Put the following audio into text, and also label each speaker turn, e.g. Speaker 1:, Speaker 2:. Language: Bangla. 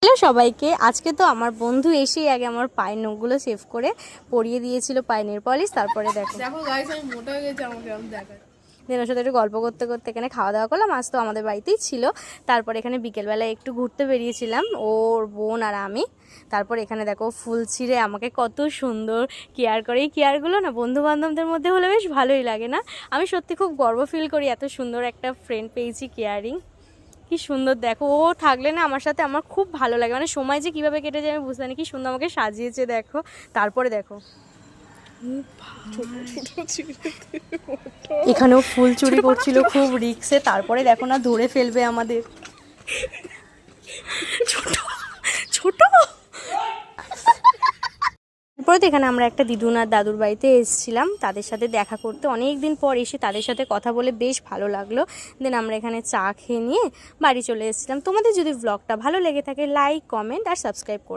Speaker 1: হ্যালো সবাইকে। আজকে তো আমার বন্ধু এসেই আগে আমার পায়ের নখগুলো সেভ করে পরিয়ে দিয়েছিল পায়ের নেল পলিশ। তারপরে দেখো
Speaker 2: গাইস আমি মোটা হয়ে গেছি, আমাকে আমি দেখা।
Speaker 1: দেন ওর সাথে একটু গল্প করতে করতে এখানে খাওয়া দাওয়া করলাম। আজ তো আমাদের বাড়িতেই ছিল। তারপর এখানে বিকেলবেলায় একটু ঘুরতে বেরিয়েছিলাম ওর বোন আর আমি। তারপর এখানে দেখো ফুল ছিঁড়ে আমাকে কত সুন্দর কেয়ার করে। এই কেয়ারগুলো না বন্ধু বান্ধবদের মধ্যে হলে বেশ ভালোই লাগে না? আমি সত্যি খুব গর্ব ফিল করি, এত সুন্দর একটা ফ্রেন্ড পেয়েছি। কেয়ারিং কি সুন্দর দেখো, ও থাকলে না আমার সাথে আমার খুব ভালো লাগে। মানে সময় যে কীভাবে কেটে যায় আমি বুঝতে পারি। কি সুন্দর আমাকে সাজিয়েছে দেখো। তারপরে দেখো এখানেও ফুল চুরি করছিল খুব রিক্সে। তারপরে দেখো না ধরে ফেলবে আমাদের। ছোট ছোট তারপরে তো এখানে আমরা একটা দিদুন আর দাদুর বাড়িতে এসেছিলাম তাদের সাথে দেখা করতে। অনেক দিন পর এসে তাদের সাথে কথা বলে বেশ ভালো লাগলো। দেন আমরা এখানে চা খেয়ে নিয়ে বাড়ি চলে এসেছিলাম। তোমাদের যদি ব্লগটা ভালো লেগে থাকে লাইক, কমেন্ট আর সাবস্ক্রাইব করে